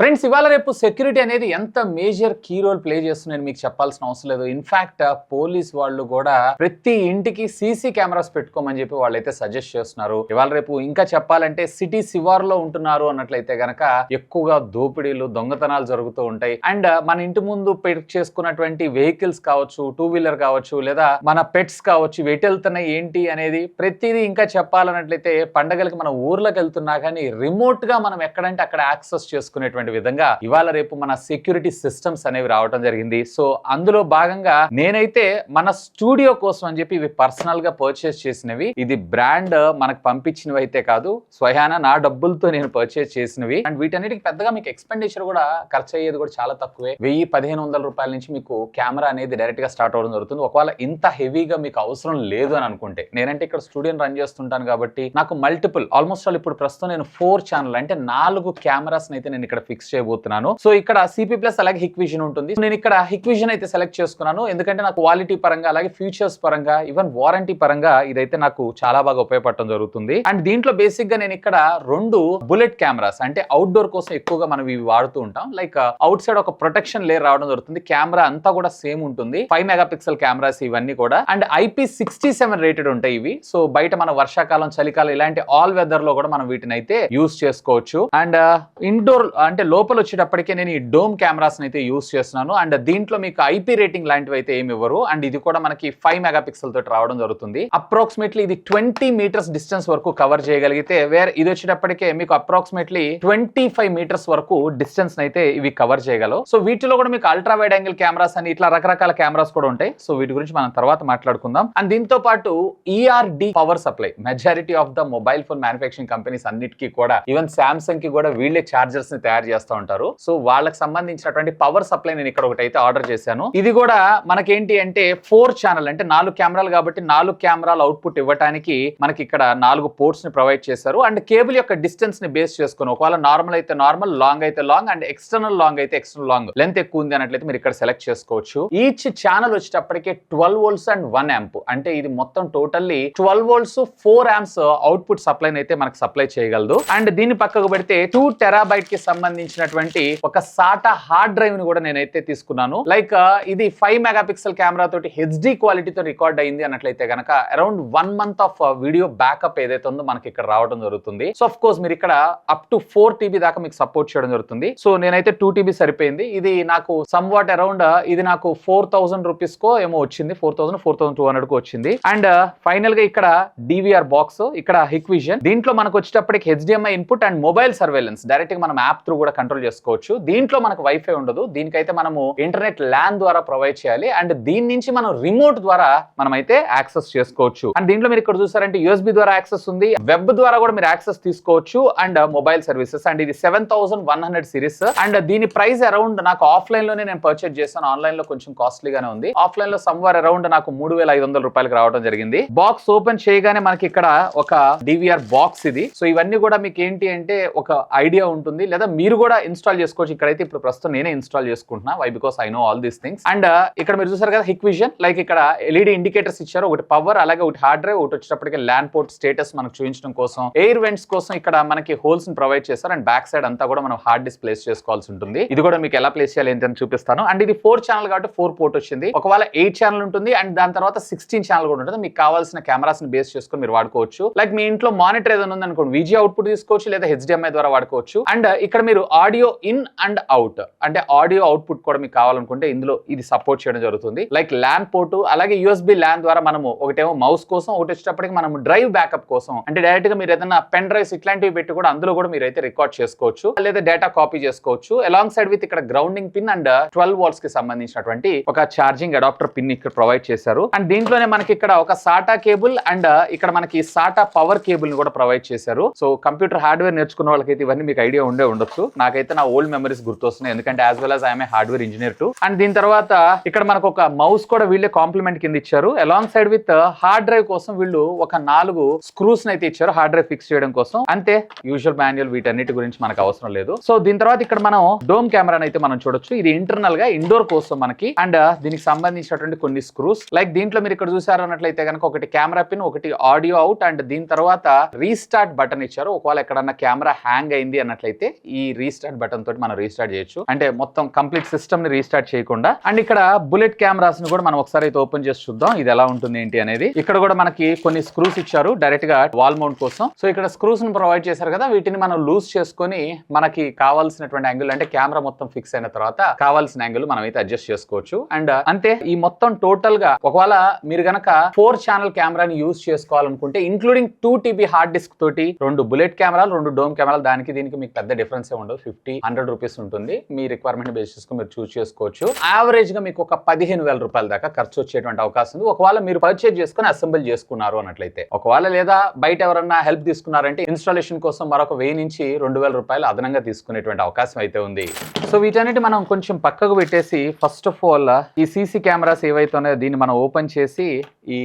Friends ఇవాళ రేపు security అనేది ఎంత మేజర్ కీ రోల్ ప్లే చేస్తుందని మీకు చెప్పాల్సిన అవసరం లేదు. ఇన్ఫాక్ట్ పోలీస్ వాళ్ళు కూడా ప్రతి ఇంటికి సీసీ కెమెరాస్ పెట్టుకోమని చెప్పి వాళ్ళైతే సజెస్ట్ చేస్తున్నారు. ఇవాళ రేపు ఇంకా చెప్పాలంటే సిటీ శివార్లో ఉంటున్నారు అన్నట్లయితే గనక ఎక్కువగా దోపిడీలు దొంగతనాలు జరుగుతూ ఉంటాయి. అండ్ మన ఇంటి ముందు పెట్ చేసుకున్నటువంటి వెహికల్స్ కావచ్చు, టూ వీలర్ కావచ్చు, లేదా మన పెట్స్ కావచ్చు, వెటు వెళ్తున్నాయి ఏంటి అనేది ప్రతిదీ ఇంకా చెప్పాలన్నట్లయితే పండగలకి మన ఊర్లోకి వెళ్తున్నా కానీ రిమోట్ గా మనం ఎక్కడంటే అక్కడ యాక్సెస్ చేసుకునేటువంటి విధంగా ఇవాళ రేపు మన సెక్యూరిటీ సిస్టమ్స్ అనేవి రావడం జరిగింది. సో అందులో భాగంగా నేనైతే మన స్టూడియో కోసం అని చెప్పి ఇవి పర్సనల్ గా పర్చేస్ చేసినవి. ఇది బ్రాండ్ మనకు పంపించినవి అయితే కాదు, స్వయాన నా డబ్బులతో నేను పర్చేస్ చేసినవి. అండ్ వీటన్నిటికి పెద్దగా మీకు ఎక్స్పెండిచర్ కూడా ఖర్చు అయ్యేది కూడా చాలా తక్కువే. 1000-1500 రూపాయల నుంచి మీకు కెమెరా అనేది డైరెక్ట్ గా స్టార్ట్ అవడం జరుగుతుంది. ఒకవేళ ఇంత హెవీగా మీకు అవసరం లేదు అని అనుకుంటే, నేనంటే ఇక్కడ స్టూడియోని రన్ చేస్తుంటాను కాబట్టి నాకు మల్టిపుల్ ఆల్మోస్ట్ ఆల్ ఇప్పుడు ప్రస్తుతం నేను 4 ఛానల్ అంటే 4 కెమెరాస్ అయితే నేను ఇక్కడ ఫిక్స్ చేయబోతున్నాను. సో ఇక్కడ సిపి ప్లస్ అలాగే హిక్విజన్ ఉంటుంది. నేను ఇక్కడ హిక్విజన్ అయితే సెలెక్ట్ చేసుకున్నాను ఎందుకంటే నాకు క్వాలిటీ పరంగా అలాగే ఫీచర్స్ పరంగా ఈవెన్ వారంటీ పరంగా ఇదైతే నాకు చాలా బాగా ఉపయోగపడటం జరుగుతుంది. అండ్ దీంట్లో బేసిక్ గా నేను ఇక్కడ 2 బుల్లెట్ కెమెరాస్ అంటే అవుట్డోర్ కోసం ఎక్కువగా మనం ఇవి వాడుతూ ఉంటాం. లైక్ అవుట్ సైడ్ ఒక ప్రొటెక్షన్ లేయర్ రావడం జరుగుతుంది. కెమెరా అంతా కూడా సేమ్ ఉంటుంది. 5 మెగాపిక్సెల్ కెమెరాస్ ఇవన్నీ కూడా అండ్ IP67 రేటెడ్ ఉంటాయి ఇవి. సో బయట మన వర్షాకాలం, చలికాలం ఇలాంటి ఆల్ వెదర్ లో కూడా మనం వీటిని అయితే యూస్ చేసుకోవచ్చు. అండ్ ఇండోర్ అంటే లోపల వచ్చేటప్పటికే నేను ఈ డోమ్ కెమెరాస్ అయితే యూస్ చేస్తున్నాను. అండ్ దీంట్లో మీకు IP రేటింగ్ లాంటివి అయితే ఏమి ఇవ్వరు. అండ్ ఇది కూడా మనకి 5 మెగాపిక్సెల్ తోటి రావడం జరుగుతుంది. అప్రాక్సిమేట్లీ ఇది 20 మీటర్స్ డిస్టెన్స్ వరకు కవర్ చేయగలిగితే, వేరే ఇది వచ్చేటప్పటికే మీకు అప్రాక్సిమేట్లీ 25 మీటర్స్ వరకు డిస్టెన్స్ అయితే ఇవి కవర్ చేయగలవు. సో వీటిలో కూడా మీకు అల్ట్రా వైడ్ యాంగిల్ కెమెరాస్ అని ఇట్లా రకరకాల కెమెరాస్ కూడా ఉంటాయి. సో వీటి గురించి మనం తర్వాత మాట్లాడుకుందాం. అండ్ దీంతో పాటు ERD power supply majority of the mobile phone manufacturing companies అన్నిటికీ కూడా ఈవెన్ సామ్సంగ్ కి కూడా వీళ్ళే చార్జర్స్ ని తయారు చేస్తూ ఉంటారు. సో వాళ్ళకి సంబంధించినటువంటి పవర్ సప్లై నేను ఇక్కడ ఒకటి అయితే ఆర్డర్ చేశాను. ఇది కూడా మనకేంటి అంటే 4 ఛానల్ అంటే 4 కెమెరాలు కాబట్టి 4 కెమెరాల అవుట్పుట్ ఇవ్వడానికి మనకి ఇక్కడ 4 పోర్ట్స్ ని ప్రొవైడ్ చేశారు. అండ్ కేబుల్ యొక్క డిస్టెన్స్ ని బేస్ చేసుకుని ఒకవేళ నార్మల్ అయితే నార్మల్, లాంగ్ అయితే లాంగ్ అండ్ ఎక్స్టర్నల్ లాంగ్ అయితే ఎక్స్టర్నల్ లాంగ్ లెంత్ ఎక్కువ ఉంది అన్నట్లయితే మీరు ఇక్కడ సెలెక్ట్ చేసుకోవచ్చు. ఈచ్ ఛానల్ వచ్చేటప్పటికే 12 వోల్ట్స్ అండ్ 1 యాంప్ అంటే ఇది మొత్తం totally 12 volts 4 amps output supply అయితే మనకు సప్లై చేయగలదు. అండ్ దీన్ని పక్కకు పెడితే 2 టెరాబైట్ కి సంబంధించినటువంటి ఒక సాటా హార్డ్ డ్రైవ్ ని కూడా నేనైతే తీసుకున్నాను. లైక్ ఇది 5 మెగాపిక్సెల్ కెమెరా తోటి HD క్వాలిటీతో రికార్డ్ అయింది అన్నట్లయితే గనక around 1 month of video backup ఏదైతే ఉందో మనకి ఇక్కడ రావడం జరుగుతుంది. సో ఆఫ్ కోర్స్ మీరు ఇక్కడ అప్ టు 4 TB దాకా మీకు సపోర్ట్ చేయడం జరుగుతుంది. సో నేనైతే 2 TB సరిపోయింది. ఇది నాకు సమ్ వాట్ అరౌండ్ ఇది నాకు 4000 రూపీస్ కో ఏమో వచ్చింది, 4200 కు వచ్చింది. అండ్ ఫైనల్ గా ఇక్కడ DVR బాక్స్, ఇక్కడ హిక్విజన్, దీంట్లో మనకు వచ్చేటప్పటికి HDMI input and mobile surveillance direct గా మనం యాప్ త్రూ కూడా కంట్రోల్ చేసుకోవచ్చు. దీంట్లో మనకు వైఫై ఉండదు. దీనికైతే మనము ఇంటర్నెట్ ల్యాన్ ద్వారా ప్రొవైడ్ చేయాలి. అండ్ దీని నుంచి మనం రిమోట్ ద్వారా మనం అయితే యాక్సెస్ చేసుకోవచ్చు. అండ్ దీంట్లో మీరు ఇక్కడ చూసారంటే USB ద్వారా యాక్సెస్ ఉంది, వెబ్ ద్వారా కూడా మీరు యాక్సెస్ తీసుకోవచ్చు. అండ్ మొబైల్ సర్వీసెస్ అండ్ ఇది 7100 సిరీస్. అండ్ దీని ప్రైస్ అరౌండ్ నాకు ఆఫ్లైన్ లోనే నేను పర్చేజ్ చేశాను. ఆన్లైన్ లో కొంచెం కాస్ట్లీగానే ఉంది. ఆఫ్లైన్ లో సమ్వేర్ అరౌండ్ నాకు 3500 రూపాయలకి రావడం జరిగింది. బాక్స్ ఓపెన్ చేయగానే మనకి ఇక్కడ ఒక DVR బాక్స్ ఇది. సో ఇవన్నీ కూడా మీకు ఏంటి అంటే ఒక ఐడియా ఉంటుంది, లేదా మీరు కూడా ఇన్స్టాల్ చేసుకోవచ్చు. ఇక్కడైతే ఇప్పుడు ప్రస్తుతం నేనే ఇన్స్టాల్ చేసుకుంటున్నా. Why because I know all these things. And ఇక్కడ మీరు చూసారు కదా హిక్విజన్, లైక్ ఇక్కడ LED ఇండికేటర్స్ ఇచ్చారు. ఒకటి పవర్, అలాగే ఒకటి హార్డ్ డ్రైవ్, ఒకటి వచ్చేటప్పటికి ల్యాన్ పోర్ట్ స్టేటస్ మనకు చూపించడం కోసం, ఎయిర్ వెంట్స్ కోసం ఇక్కడ మనకి హోల్స్ ని ప్రొవైడ్ చేస్తారు. అండ్ బ్యాక్ సైడ్ అంతా కూడా మనం హార్డ్ డిస్క్ ప్లేస్ చేసుకోవాల్సి ఉంటుంది. ఇది కూడా మీకు ఎలా ప్లేస్ చేయాలి ఏంటని చూపిస్తాను. అండ్ ఇది 4 ఛానల్ కాబట్టి 4 పోర్ట్ వచ్చింది. ఒకవేళ 8 ఛానల్ ఉంటుంది అండ్ దాని తర్వాత 16 ఛానల్ కూడా ఉంటుంది. మీకు కావాల్సిన కెమెరాస్ ని బేస్ చేసుకొని మీరు వాడుకోవచ్చు. లైక్ మీ ఇంట్లో మానిటర్ ఏదైనా ఉంది అనుకోండి, VGA అవుట్పుట్ తీసుకోవచ్చు, లేదా HDMI ద్వారా వాడుకోవచ్చు. అండ్ ఇక్కడ మీరు ఆడియో ఇన్ అండ్ అవుట్ అంటే ఆడియో అవుట్పుట్ కూడా మీకు కావాలనుకుంటే ఇందులో ఇది సపోర్ట్ చేయడం జరుగుతుంది. లైక్ ల్యాన్ పోర్టు, అలాగే USB ల్యాన్ ద్వారా మనము ఒకటేమో మౌస్ కోసం, ఒకటి వచ్చేటప్పటికి మనం డ్రైవ్ బ్యాకప్ కోసం అంటే డైరెక్ట్ గా మీరు ఏదైనా పెన్ డ్రైవ్స్ ఇట్లాంటివి పెట్టి కూడా అందులో కూడా మీరు అయితే రికార్డ్ చేసుకోవచ్చు, లేదా డేటా కాపీ చేసుకోవచ్చు. అలాంగ్ సైడ్ విత్ ఇక్కడ గ్రౌండింగ్ పిన్ అండ్ 12 వాట్స్ కి సంబంధించినటువంటి ఒక ఛార్జింగ్ అడాప్టర్ పిన్ ఇక్కడ ప్రొవైడ్ చేశారు. అండ్ దీంట్లోనే మనకి ఇక్కడ ఒక సాటా కేబుల్ అండ్ ఇక్కడ మనకి సాటా పవర్ కేబుల్ ని కూడా ప్రొవైడ్ చేశారు. సో కంప్యూటర్ హార్డ్వేర్ నేర్చుకున్న వాళ్ళకైతే ఇవన్నీ మీకు ఐడియా ఉండొచ్చు. నాకైతే నా ఓల్డ్ మెమరీస్ గుర్తొస్తున్నాయి, ఎందుకంటే as well as I'm a hardware engineer to. And దీని తర్వాత ఇక్కడ మనకు ఒక మౌస్ కూడా వీళ్ళే కాంప్లిమెంట్ కింద ఇచ్చారు. Along side with hard drive కోసం వీళ్ళు ఒక 4 స్క్రూస్ అయితే ఇచ్చారు హార్డ్ డ్రైవ్ ఫిక్స్ చేయడం కోసం. అంతే, యూజువల్ మాన్యువల్ వీటన్నిటి గురించి మనకు అవసరం లేదు. సో దీని తర్వాత ఇక్కడ మనం డోమ్ కెమెరా అయితే మనం చూడొచ్చు. ఇది ఇంటర్నల్ గా ఇండోర్ కోసం మనకి. అండ్ దీనికి సంబంధించినటువంటి కొన్ని స్క్రూస్, లైక్ దీంట్లో మీరు ఇక్కడ చూసారు అన్నట్లయితే కనుక ఒకటి కెమెరా పిన్, ఒకటి ఆడియో అవుట్ అండ్ దీని తర్వాత రీస్టార్ట్ బటన్ ఇచ్చారు. ఒకవేళ ఎక్కడన్నా కెమెరా హ్యాంగ్ అయింది అన్నట్లయితే ఈ రీస్టార్ట్ బటన్ తోటి మనం రీస్టార్ట్ చేయొచ్చు, అంటే మొత్తం కంప్లీట్ సిస్టమ్ ని రీస్టార్ట్ చేయకుండా. అండ్ ఇక్కడ బుల్లెట్ కెమెరాస్ ని కూడా మనం ఒకసారి అయితే ఓపెన్ చేసి చూద్దాం ఇది ఎలా ఉంటుంది ఏంటి అనేది. ఇక్కడ కూడా మనకి కొన్ని స్క్రూస్ ఇచ్చారు డైరెక్ట్ గా వాల్ మౌంట్ కోసం. సో ఇక్కడ స్క్రూస్ ని ప్రొవైడ్ చేశారు కదా, వీటిని మనం లూజ్ చేసుకొని మనకి కావాల్సినటువంటి యాంగిల్, అంటే కెమెరా మొత్తం ఫిక్స్ అయిన తర్వాత కావాల్సిన యాంగిల్ మనం అయితే అడ్జస్ట్ చేసుకోవచ్చు. అండ్ అంతే, ఈ మొత్తం టోటల్ గా ఒకవేళ మీరు గనక 4 ఛానల్ కెమెరాని యూజ్ చేసుకోవాలనుకుంటే ఇంక్లూడింగ్ 2 TB హార్డ్ డిస్క్ తోటి 2 బుల్లెట్ కెమెరాలు 2 డోమ్ కెమెరాలు, దానికి దీనికి మీకు పెద్ద డిఫరెన్స్ ఏ ఉండదు. 50-100 రూపీస్ ఉంటుంది. మీ రిక్వైర్మెంట్ బేసిస్ కు మీరు చూస్ చేసుకోవచ్చు. యావరేజ్ గా మీకు ఒక 15,000 రూపాయల దాకా ఖర్చు వచ్చేటువంటి అవకాశం ఉంది ఒకవేళ మీరు పర్చేజ్ చేసుకుని అసెంబుల్ చేసుకున్నారు అన్నట్లయితే. ఒకవేళ లేదా బయట ఎవరన్నా హెల్ప్ తీసుకున్నారంటే ఇన్స్టాలేషన్ కోసం మరొక 1000 నుంచి 2,000 రూపాయలు అదనంగా తీసుకునేటువంటి అవకాశం అయితే ఉంది. సో వీటన్నిటి మనం కొంచెం పక్కకు పెట్టేసి ఫస్ట్ ఆఫ్ ఆల్ ఈ సీసీ కెమెరాస్ ఏవైతే ఉన్నాయో దీన్ని మనం ఓపెన్ చేసి ఈ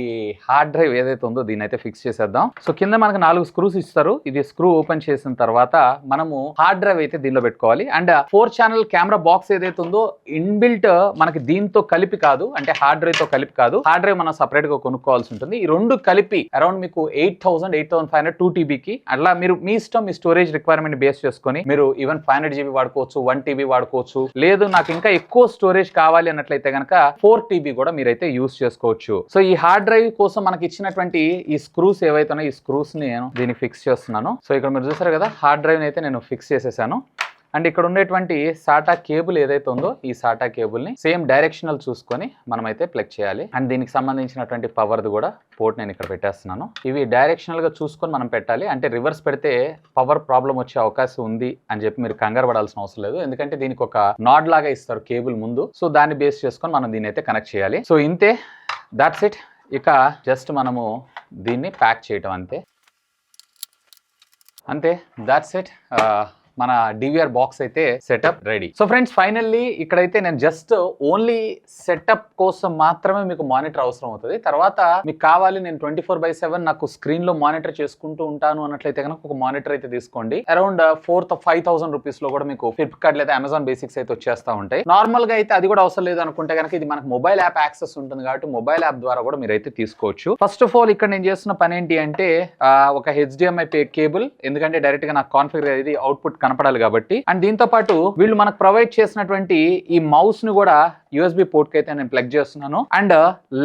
హార్డ్ డ్రైవ్ ఏదైతే ఉందో దీన్ని అయితే ఫిక్స్ చేసేద్దాం. సో కింద మనకు 4 స్క్రూస్ ఇస్తారు. ఇది స్క్రూ ఓపెన్ చేసిన తర్వాత మనము హార్డ్ డ్రైవ్ అయితే దీనిలో పెట్టుకోవాలి. అండ్ 4 ఛానల్ కెమెరా బాక్స్ ఏదైతే ఉందో ఇన్బిల్ట్ మనకి దీంతో కలిపి కాదు, అంటే హార్డ్ డ్రైవ్ తో కలిపి కాదు, హార్డ్ డ్రైవ్ మనం సపరేట్ గా కొనుక్కోవాల్సి ఉంటుంది. ఈ రెండు కలిపి అరౌండ్ మీకు 8,500 2 TB కి అట్లా మీరు మీ ఇష్టం, మీ స్టోరేజ్ రిక్వైర్మెంట్ బేస్ చేసుకొని మీరు ఈవెన్ 500 GB వాడుకోవచ్చు, 1 TB వాడుకోవచ్చు. లేదు నాకు ఇంకా ఎక్కువ స్టోరేజ్ కావాలి అన్నట్లయితే కనుక 4 TB కూడా మీరైతే యూస్ చేసుకోవచ్చు. సో ఈ హార్డ్ డ్రైవ్ కోసం మనకి ఇచ్చినటువంటి ఈ స్క్రూస్ ఏవైతే ఉన్నాయో ఈ స్క్రూస్ ని నేను దీనికి ఫిక్స్ చేస్తున్నాను. సో ఇక్కడ మీరు చూసారు కదా హార్డ్ డ్రైవ్ అయితే నేను ఫిక్స్ చేసేసాను. అండ్ ఇక్కడ ఉండేటువంటి సాటా కేబుల్ ఏదైతే ఉందో ఈ సాటా కేబుల్ ని సేమ్ డైరెక్షనల్ చూసుకొని మనమైతే ప్లగ్ చేయాలి. అండ్ దీనికి సంబంధించినటువంటి పవర్ది కూడా పోర్ట్ నేను ఇక్కడ పెట్టేస్తున్నాను. ఇవి డైరెక్షనల్ గా చూసుకొని మనం పెట్టాలి, అంటే రివర్స్ పెడితే పవర్ ప్రాబ్లం వచ్చే అవకాశం ఉంది అని చెప్పి మీరు కంగారు పడాల్సిన అవసరం లేదు. ఎందుకంటే దీనికి ఒక నాడ్ లాగా ఇస్తారు కేబుల్ ముందు. సో దాన్ని బేస్ చేసుకొని మనం దీన్ని అయితే కనెక్ట్ చేయాలి. సో ఇంతే, దాట్స్ ఇట్. ఇక జస్ట్ మనము దీన్ని ప్యాక్ చేయటం అంతే, దాట్స్ ఇట్. మన డివిఆర్ బాక్స్ అయితే setup ready. So friends finally ఇక్కడైతే నేను జస్ట్ ఓన్లీ సెటప్ కోసం మాత్రమే మీకు మానిటర్ అవసరం అవుతుంది. తర్వాత మీకు కావాలి నేను 24/7 నాకు స్క్రీన్ లో మానిటర్ చేసుకుంటూ ఉంటాను అన్నట్లయితే కనుక ఒక మానిటర్ అయితే తీసుకోండి. అరౌండ్ 4,000-5,000 రూపీస్ లో కూడా మీకు ఫ్లిప్కార్ట్ లేదా అమెజాన్ బేసిక్స్ అయితే వచ్చేస్తా ఉంటాయి. నార్మల్ గా అయితే అది కూడా అవసరం లేదు అనుకుంటే కనుక ఇది మనకు మొబైల్ యాప్ యాక్సెస్ ఉంటుంది కాబట్టి మొబైల్ యాప్ ద్వారా కూడా మీరు అయితే తీసుకోవచ్చు. ఫస్ట్ ఆఫ్ ఆల్ ఇక్కడ నేను చేస్తున్న పని ఏంటి అంటే ఒక HDMI కేబుల్, ఎందుకంటే డైరెక్ట్ గా నాకు కాన్ఫిగర్ అయ్యేది అవుట్పుట్ కనపడాలి కాబట్టి. అండ్ దీంతో పాటు వీళ్ళు మనకు ప్రొవైడ్ చేసినటువంటి ఈ మౌస్ ను కూడా USB పోర్ట్ కి అయితే నేను ప్లగ్ చేస్తున్నాను. అండ్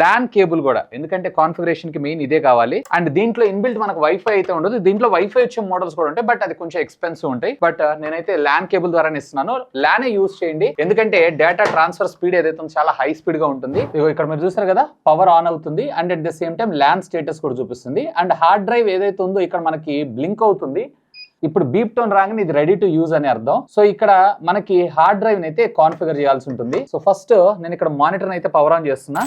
ల్యాన్ కేబుల్ కూడా, ఎందుకంటే కాన్ఫిగరేషన్ కి మెయిన్ ఇదే కావాలి. అండ్ దీంట్లో ఇన్బిల్ట్ మనకు వైఫై అయితే ఉండదు. దీంట్లో వైఫై వచ్చే మోడల్స్ కూడా ఉంటాయి, బట్ అది కొంచెం ఎక్స్పెన్సివ్ ఉంటాయి. బట్ నేనైతే ల్యాన్ కేబుల్ ద్వారానే ఇస్తున్నాను. ల్యానే యూజ్ చేయండి, ఎందుకంటే డేటా ట్రాన్స్ఫర్ స్పీడ్ ఏదైతే చాలా హై స్పీడ్ గా ఉంటుంది. ఇక్కడ మీరు చూసారు కదా పవర్ ఆన్ అవుతుంది and at the same time LAN status కూడా చూపిస్తుంది. అండ్ హార్డ్ డ్రైవ్ ఏదైతే ఉందో ఇక్కడ మనకి బ్లింక్ అవుతుంది. ఇప్పుడు బీప్ టోన్ రాగానే ఇది రెడీ టు యూజ్ అని అర్థం. సో ఇక్కడ మనకి హార్డ్ డ్రైవ్ అయితే కాన్ఫిగర్ చేయాల్సి ఉంటుంది. సో ఫస్ట్ నేను ఇక్కడ మానిటర్ అయితే పవర్ ఆన్ చేస్తున్నా.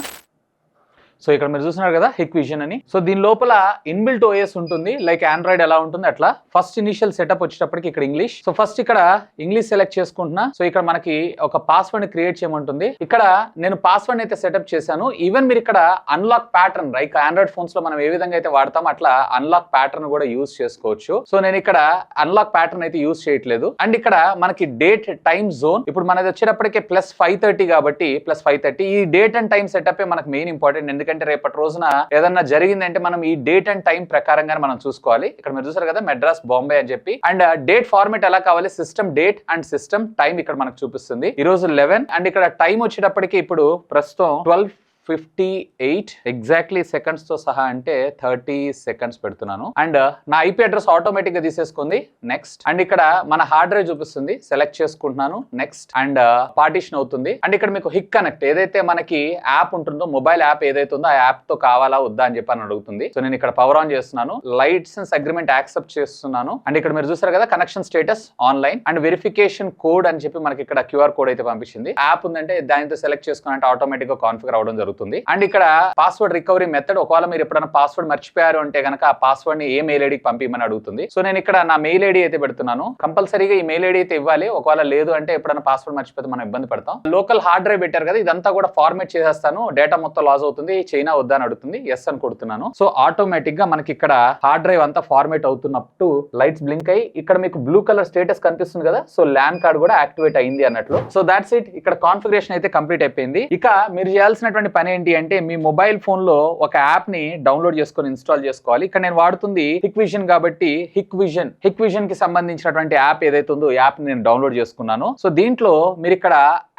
సో ఇక్కడ మీరు చూస్తున్నారు కదా హిక్విజన్ అని. సో దీని లోపల ఇన్బిల్ట్ OS ఉంటుంది, లైక్ ఆండ్రాయిడ్ ఎలా ఉంటుంది అట్లా. ఫస్ట్ ఇనిషియల్ సెటప్ వచ్చేటప్పటికి ఇక్కడ ఇంగ్లీష్. సో ఫస్ట్ ఇక్కడ ఇంగ్లీష్ సెలెక్ట్ చేసుకుంటున్నా. సో ఇక్కడ మనకి ఒక పాస్వర్డ్ ని క్రియేట్ చేయమంటుంది. ఇక్కడ నేను పాస్వర్డ్ అయితే సెటప్ చేశాను. ఈవెన్ మీరు ఇక్కడ unlock pattern, like Android phones లో మనం ఏ విధంగా అయితే వాడతాం అట్లా అన్లాక్ ప్యాటర్న్ కూడా యూజ్ చేసుకోవచ్చు. సో నేను ఇక్కడ అన్లాక్ ప్యాటర్న్ అయితే యూజ్ చేయట్లేదు. అండ్ ఇక్కడ మనకి డేట్ టైమ్ జోన్, ఇప్పుడు మనది వచ్చేటప్పటికే +5:30 కాబట్టి +5:30 ఈ డేట్ అండ్ టైం సెటప్ మనకు మెయిన్ ఇంపార్టెంట్. ఎందుకంటే రేపటి రోజున ఏదన్నా జరిగిందంటే మనం ఈ డేట్ అండ్ టైం ప్రకారంగానే మనం చూసుకోవాలి. ఇక్కడ మీరు చూసారు కదా మెడ్రాస్ బాంబే అని చెప్పి. అండ్ డేట్ ఫార్మేట్ ఎలా కావాలి, system date and system time ఇక్కడ మనకు చూపిస్తుంది. ఈ రోజు 11 అండ్ ఇక్కడ టైం వచ్చేటప్పటికి ఇప్పుడు ప్రస్తుతం 12:58 ఎగ్జాక్ట్లీ సెకండ్స్ తో సహా, అంటే 30 సెకండ్స్ పెడుతున్నాను. అండ్ నా IP అడ్రస్ ఆటోమేటిక్ గా తీసేసుకుంది. నెక్స్ట్. అండ్ ఇక్కడ మన హార్డ్ డ్రైవ్ చూపిస్తుంది, సెలెక్ట్ చేసుకుంటున్నాను. నెక్స్ట్. అండ్ పార్టిషన్ అవుతుంది. అండ్ ఇక్కడ మీకు హిక్ కనెక్ట్ ఏదైతే మనకి యాప్ ఉంటుందో, మొబైల్ యాప్ ఏదైతే ఉందో ఆ యాప్ తో కావాలా వద్దా అని చెప్పి అడుగుతుంది. సో నేను ఇక్కడ పవర్ ఆన్ చేస్తున్నాను, లైసెన్స్ అగ్రిమెంట్ యాక్సెప్ట్ చేస్తున్నాను. అండ్ ఇక్కడ మీరు చూసారు కదా connection status online and verification code అని చెప్పి మనకి ఇక్కడ QR కోడ్ అయితే పంపించింది. యాప్ ఉందంటే దానితో సెలెక్ట్ చేసుకున్నట్టు ఆటోమేటిక్ గా కాన్ఫిగర్ అవడం జరుగుతుంది. అండ్ ఇక్కడ పాస్వర్డ్ రికవరీ మెథడ్, ఒకవేళ మీరు ఎప్పుడైనా పాస్వర్డ్ మర్చిపోయారు అంటే కనుక ఆ పాస్వర్డ్ ని ఏ మెయిల్ ఐడికి పంపించమని అడుగుతుంది. సో నేను ఇక్కడ నా మెయిల్ ఐడి అయితే పెడుతున్నాను. కంపల్సరీగా ఈ మెయిల్ ఐడి అయితే ఇవ్వాలి. ఒకవేళ లేదు అంటే ఎప్పుడైనా పాస్వర్డ్ మర్చిపోతే మనం ఇబ్బంది పడతాం. లోకల్ హార్డ్ డ్రైవ్ పెట్టారు కదా, ఇదంతా కూడా ఫార్మేట్ చేసేస్తాను. డేటా మొత్తం లాస్ అవుతుంది, చైనా వద్దా అని అడుగుతుంది. ఎస్ అని కొడుతున్నాను. సో ఆటోమేటిక్ గా మనకి ఇక్కడ హార్డ్ డ్రైవ్ అంతా ఫార్మేట్ అవుతున్నప్పుడు లైట్స్ బ్లింక్ అయ్యి ఇక్కడ మీకు బ్లూ కలర్ స్టేటస్ కనిపిస్తుంది కదా. సో ల్యాన్ కార్డ్ కూడా యాక్టివేట్ అయింది అన్నట్లు. So that's it. ఇక్కడ కాన్ఫిగరేషన్ అయితే కంప్లీట్ అయిపోయింది. ఇక మీరు చేయాల్సినటువంటి పని ఏంటి అంటే మీ మొబైల్ ఫోన్ లో ఒక యాప్ ని డౌన్లోడ్ చేసుకొని ఇన్స్టాల్ చేసుకోవాలి. ఇక్కడ నేను వాడుతుంది హిక్విజన్ కాబట్టి హిక్విజన్ కి సంబంధించినటువంటి యాప్ ఏదైతే ఉందో యాప్ నేను డౌన్లోడ్ చేసుకున్నాను. సో దీంట్లో మీరు ఇక్కడ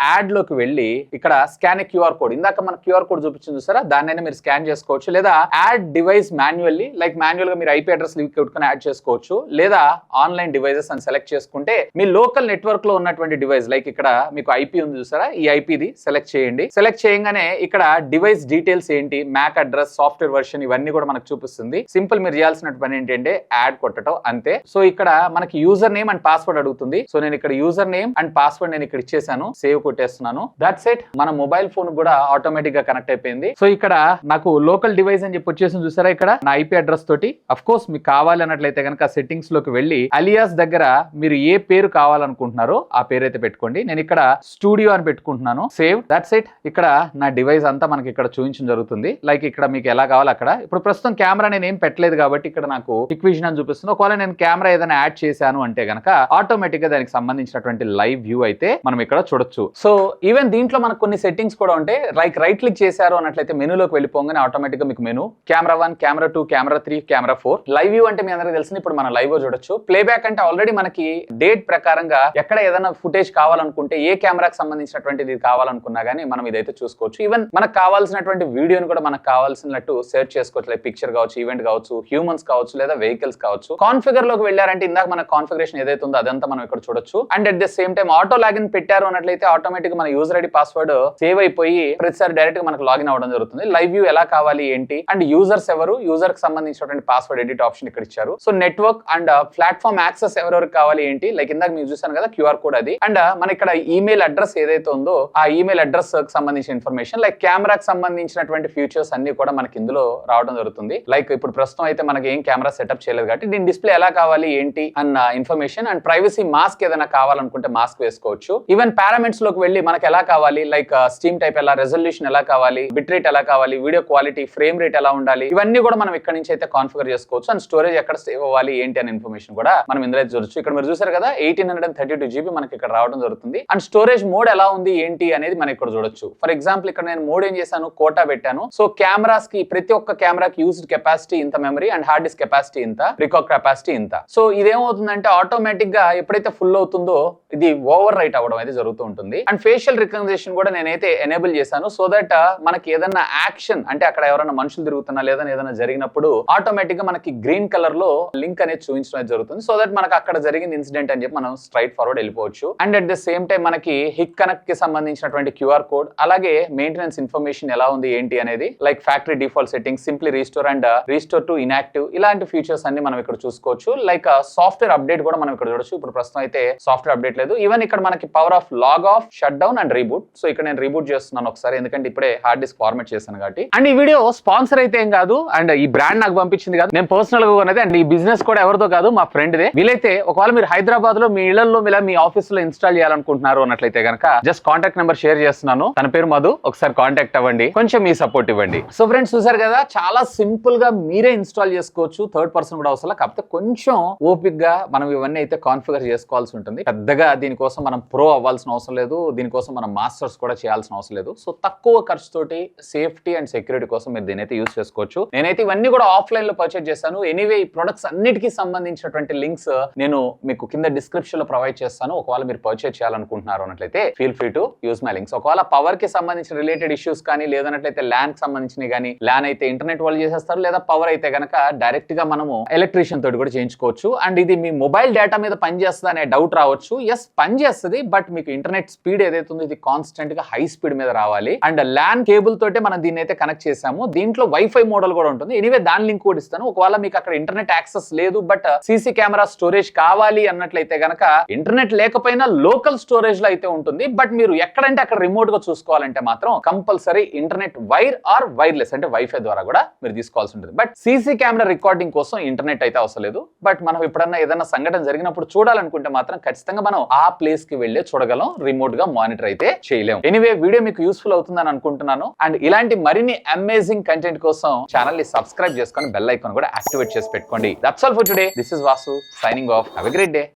యాడ్ లోకి వెళ్ళి ఇక్కడ స్కాన్ క్యూఆర్ కోడ్, ఇందాక మన క్యూఆర్ కోడ్ చూపించింది చూసారా, దాన్నైనా మీరు స్కాన్ చేసుకోవచ్చు. లేదా add device manually, like manual గా మీరు ఐపీ అడ్రస్ లింక్ పెట్టుకుని యాడ్ చేసుకోవచ్చు. లేదా ఆన్లైన్ డివైసెస్ అని సెలెక్ట్ చేసుకుంటే మీ లోకల్ నెట్వర్క్ లో ఉన్నటువంటి డివైస్, లైక్ ఇక్కడ మీకు ఐపీ ఉంది చూసారా, ఈ ఐపీది సెలెక్ట్ చేయండి. సెలెక్ట్ చేయగానే ఇక్కడ డివైస్ డీటెయిల్స్ ఏంటి, మ్యాక్ అడ్రస్, సాఫ్ట్వేర్ వర్షన్ ఇవన్నీ కూడా మనకు చూపిస్తుంది. సింపుల్ మీరు చేయాల్సిన పని ఏంటంటే యాడ్ కొట్టడం అంతే. సో ఇక్కడ మనకి యూజర్ నేమ్ అండ్ పాస్వర్డ్ అడుగుతుంది. సో నేను ఇక్కడ యూజర్ నేమ్ అండ్ పాస్వర్డ్ నేను ఇక్కడ ఇచ్చేసాను, సేవ్ కొట్టేస్తున్నాను. That's it. మన మొబైల్ ఫోన్ కూడా ఆటోమేటిక్ గా కనెక్ట్ అయిపోయింది. సో ఇక్కడ నాకు లోకల్ డివైస్ అని చెప్పి వచ్చేసింది చూసారా, ఇక్కడ నా ఐపీ అడ్రస్ తోటి. అఫ్ కోర్స్ మీకు కావాలి అన్నట్లయితే కనుక సెట్టింగ్స్ లోకి వెళ్ళి అలియాస్ దగ్గర మీరు ఏ పేరు కావాలనుకుంటున్నారో ఆ పేరు అయితే పెట్టుకోండి. నేను ఇక్కడ స్టూడియో అని పెట్టుకుంటున్నాను. సేవ్. That's it. ఇక్కడ నా డివైస్ అంతా మనకి ఇక్కడ చూపించడం జరుగుతుంది. లైక్ ఇక్కడ మీకు ఎలా కావాలో అక్కడ. ఇప్పుడు ప్రస్తుతం కెమెరా నేను ఏం పెట్టలేదు కాబట్టి ఇక్కడ నాకు హిక్విజన్ అని చూపిస్తుంది. ఒకవేళ నేను కెమెరా ఏదైనా యాడ్ చేశాను అంటే కనుక ఆటోమేటిక్ గా దానికి సంబంధించినటువంటి లైవ్ వ్యూ అయితే మనం ఇక్కడ చూడొచ్చు. సో ఈవెన్ దీంట్లో మనకు కొన్ని సెట్టింగ్స్ కూడా ఉంటాయి. లైక్ రైట్ క్లిక్ చేశారు అన్నట్లయితే మెనూలోకి వెళ్ళిపోగానే ఆటోమేటిక్ గా మీకు menu camera 1, camera 2, camera 3, camera 4. Live view అంటే మీ అందరికీ తెలిసింది, ఇప్పుడు మనం లైవ్ చూడొచ్చు. ప్లేబ్యాక్ అంటే ఆల్రెడీ మనకి డేట్ ప్రకారంగా ఎక్కడ ఏదైనా ఫుటేజ్ కావాలనుకుంటే ఏ కెమెరాకి సంబంధించినటువంటిది కావాలనుకున్నా గానీ మనం ఇదైతే చూసుకోవచ్చు. ఈవెన్ మనకు కావాల్సినటువంటి వీడియోని కూడా మనకు కావాల్సినట్టు సెర్చ్ చేసుకోవచ్చు. లైక్ పిక్చర్ కావచ్చు, ఈవెంట్ కావచ్చు, హ్యూమన్స్ కావచ్చు, లేదా వెహికల్స్ కావచ్చు. కాన్ఫిగర్ లోకి వెళ్ళారంటే ఇందాక మన కాన్ఫిగరేషన్ ఏదైతే ఉందో అదంతా మనం ఇక్కడ చూడొచ్చు. And at the same time auto login పెట్టారు అన్నట్లయితే ఆటోమేటిక్ మన యూజర్ ఐడి పాస్వర్డ్ సేవ్ అయిపోయి ప్రతిసారి డైరెక్ట్ గా మనకు లాగిన్ అవ్వడం జరుగుతుంది. లైవ్ వ్యూ ఎలా కావాలి ఏంటి అండ్ యూజర్స్ ఎవరు, యూజర్ కి సంబంధించినటువంటి పాస్వర్డ్ ఎడిట్ ఆప్షన్ ఇక్కడ ఇచ్చారు. So network and platform access ఎవరెవరికి కావాలి ఏంటి, లైక్ ఇందాక మీరు చూసాను కదా క్యూఆర్ కోడ్ అది. అండ్ మన ఇక్కడ ఈమెయిల్ అడ్రస్ ఏదైతే ఉందో ఆ ఈమెయిల్ అడ్రస్ కి సంబంధించిన ఇన్ఫర్మేషన్, లైక్ కెమెరాకి సంబంధించినటువంటి ఫీచర్స్ అన్ని కూడా మనకి ఇందులో రావడం జరుగుతుంది. లైక్ ఇప్పుడు ప్రస్తుతం అయితే మనకి ఏం కెమెరా సెటప్ చేయలేదు కాబట్టి దీని డిస్ప్లే ఎలా కావాలి ఏంటి అన్న ఇన్ఫర్మేషన్ అండ్ ప్రైవసీ మాస్క్ ఏదైనా కావాలనుకుంటే మాస్క్ వేసుకోవచ్చు. ఈవెన్ పారామీటర్స్ లోకి వెళ్ళి మనకి ఎలా కావాలి, లైక్ స్టీమ్ టైప్ ఎలా, రెజల్యూషన్ ఎలా కావాలి, బిట్ రేట్ ఎలా కావాలి, వీడియో క్వాలిటీ, ఫ్రేమ్ రేట్ ఎలా ఉండాలి, ఇవన్నీ కూడా మనం ఇక్కడ నుంచి అయితే కాన్ఫిగర్ చేసుకోవచ్చు. అండ్ స్టోరేజ్ ఎక్కడ సేవ్ అవ్వాలి ఏంటి అనే ఇన్ఫర్మేషన్ కూడా మనం ఇందులో చూడొచ్చు. ఇక్కడ మీరు చూసారు కదా 1832 GB మనకి ఇక్కడ రావడం జరుగుతుంది. అండ్ స్టోరేజ్ మోడ్ ఎలా ఉంది ఏంటి అనేది మనం ఇక్కడ చూడొచ్చు. ఫర్ ఎగ్జాంపుల్ ఇక్కడ నేను మోడ్ ఏం చేశాను, కోటా పెట్టాను. సో కెమెరాస్ కి ప్రతి ఒక్క కెమెరాకి యూజ్డ్ కెపాసిటీ ఇంత memory and hard disk capacity ఇంత, రికార్డ్ కెపాసిటీ ఇంత. సో ఇదేమవుతుందంటే ఆటోమేటిక్ గా ఎప్పుడైతే ఫుల్ అవుతుందో ఇది ఓవర్ రైట్ అవ్వడం అయితే జరుగుతూ ఉంటుంది. అండ్ ఫేషియల్ రికగ్నిషన్ కూడా నేనైతే ఎనేబుల్ చేశాను. సో దట్ మనకి ఏదైనా యాక్షన్ అంటే అక్కడ ఎవరైనా మనుషులు తిరుగుతున్నా లేదా ఏదైనా జరిగినప్పుడు ఆటోమేటిక్ గా మనకి గ్రీన్ కలర్ లో లింక్ అనేది చూపించడం జరుగుతుంది. సో దట్ మనకి అక్కడ జరిగిన ఇన్సిడెంట్ అని చెప్పి మనం స్ట్రైట్ ఫార్వర్డ్ వెళ్ళిపోవచ్చు. And at the same time మనకి హిక్ కనెక్ట్ కి సంబంధించినటువంటి క్యూఆర్ కోడ్, అలాగే మెయింటెనెన్స్ ఇన్ఫర్మేషన్ ఎలా ఉంది ఏంటి అనేది, like factory default setting, simply restore and restore to inactive, ఇలాంటి ఫీచర్స్ అన్ని మనం ఇక్కడ చూసుకోవచ్చు. లైక్ సాఫ్ట్వేర్ అప్డేట్ కూడా మనం ఇక్కడ చూడొచ్చు. ఇప్పుడు ప్రస్తుతం అయితే సాఫ్ట్వేర్ అప్డేట్ లేదు. ఈవెన్ ఇక్కడ మనకి power off log off, shut down and reboot. So ఇక్కడ నేను రీబూట్ చేస్తున్నాను ఒకసారి, ఎందుకంటే ఇప్పుడే హార్డ్ డిస్క్ ఫార్మాట్ చేశాను కాబట్టి. అండ్ ఈ వీడియో స్పాన్సర్ అయితే ఏం కాదు, అండ్ ఈ బ్రాండ్ నాకు పంపించింది కాదు, నేను పర్సనల్ గా కొన్నది. అండ్ ఈ బిజినెస్ కూడా ఎవరితో కాదు, మా ఫ్రెండ్ దే. వీలైతే ఒకవేళ మీరు హైదరాబాద్ లో మీ ఇళ్లలో మీ ఆఫీస్ లో ఇన్స్టాల్ చేయాలనుకుంటున్నారు అన్నట్లయితే కనుక జస్ట్ కాంటాక్ట్ నెంబర్ షేర్ చేస్తున్నాను. తన పేరు మధు. ఒకసారి కాంటాక్ట్ అవ్వండి, కొంచెం మీ సపోర్ట్ ఇవ్వండి. సో ఫ్రెండ్స్ చూసారు కదా, చాలా సింపుల్ గా మీరే ఇన్స్టాల్ చేసుకోవచ్చు. థర్డ్ పర్సన్ కూడా అవసరం. కాకపోతే కొంచెం ఓపిక్ గా మనం ఇవన్నీ అయితే కాన్ఫిగర్ చేసుకోవాల్సి ఉంటుంది. పెద్దగా దీనికోసం మనం ప్రో అవ్వాల్సిన అవసరం లేదు, దీనికోసం మనం మాస్టర్స్ కూడా చేయాల్సిన అవసరం లేదు. సో తక్కువ ఖర్చుతోటి సేఫ్టీ అండ్ సెక్యూరిటీ కోసం మీరు దీని అయితే యూజ్ చేసుకోవచ్చు. నేనైతే ఇవన్నీ కూడా ఆఫ్లైన్ లో పర్చేజ్ చేస్తాను. ఎనీవే ఈ ప్రొడక్ట్స్ అన్నిటికీ సంబంధించినటువంటి లింక్స్ నేను మీకు కింద డిస్క్రిప్షన్ లో ప్రొవైడ్ చేస్తాను. ఒకవేళ మీరు పర్చేజ్ చేయాలనుకుంటున్నారు అన్నట్లయితే feel free to use my links. ఒకవేళ పవర్ కి సంబంధించిన రిలేటెడ్ ఇష్యూస్ కానీ, లేదన్నట్లయితే ల్యాన్ కి సంబంధించినవి కానీ, ల్యాన్ అయితే ఇంటర్నెట్ వాళ్ళు చేసేస్తారు, లేదా పవర్ అయితే కనుక డైరెక్ట్ గా మనము ఎలక్ట్రీషియన్ తోటి కూడా చేయించుకోవచ్చు. అండ్ ఇది మీ మొబైల్ డేటా మీద పనిచేస్తుంది అనే డౌట్ రావచ్చు. ఎస్ పనిచేస్తుంది, బట్ మీకు ఇంటర్నెట్ స్పీడ్ ఏదైతే ఉందో ఇది కాన్స్టెంట్ గా హై స్పీడ్ మీద రావాలి. అండ్ ల్యాన్ కేబుల్ తోటే మనం దీన్ని అయితే కనెక్ట్ చేసాము. దీంట్లో వైఫై మోడల్ కూడా ఉంటుంది. ఎనీవే దాని లింక్ కూడా ఇస్తాను. ఒకవేళ మీకు అక్కడ ఇంటర్నెట్ యాక్సెస్ లేదు, బట్ సీసీ కెమెరా స్టోరేజ్ కావాలి అన్నట్లయితే గనక ఇంటర్నెట్ లేకపోయినా లోకల్ స్టోరేజ్ లో అయితే ఉంటుంది. బట్ మీరు ఎక్కడంటే అక్కడ రిమోట్ గా చూసుకోవాలంటే మాత్రం compulsory internet wire or wireless అంటే వైఫై ద్వారా కూడా మీరు తీసుకోవాల్సి ఉంటుంది. బట్ సీసీ కెమెరా రికార్డింగ్ కోసం ఇంటర్నెట్ అయితే అవసరం లేదు. బట్ మనం ఎప్పుడన్నా ఏదైనా సంఘటన జరిగినప్పుడు చూడాలనుకుంటే మాత్రం ఖచ్చితంగా మనం ఆ ప్లేస్ కి వెళ్ళి చూడగలం, రిమోట్ గా మానిటర్ అయితే చేయలేము. ఎనీవే వీడియో మీకు యూస్ఫుల్ అవుతుందని అనుకుంటున్నాను. అండ్ ఇలాంటి మరిన్ని అమేజింగ్ కంటెంట్ కోసం ఛానల్ ని సబ్స్క్రైబ్ చేసుకొని బెల్ ఐకాన్ కూడా యాక్టివేట్ చేసి పెట్టుకోండి. That's all for today. This is Vasu signing off. Have a great day.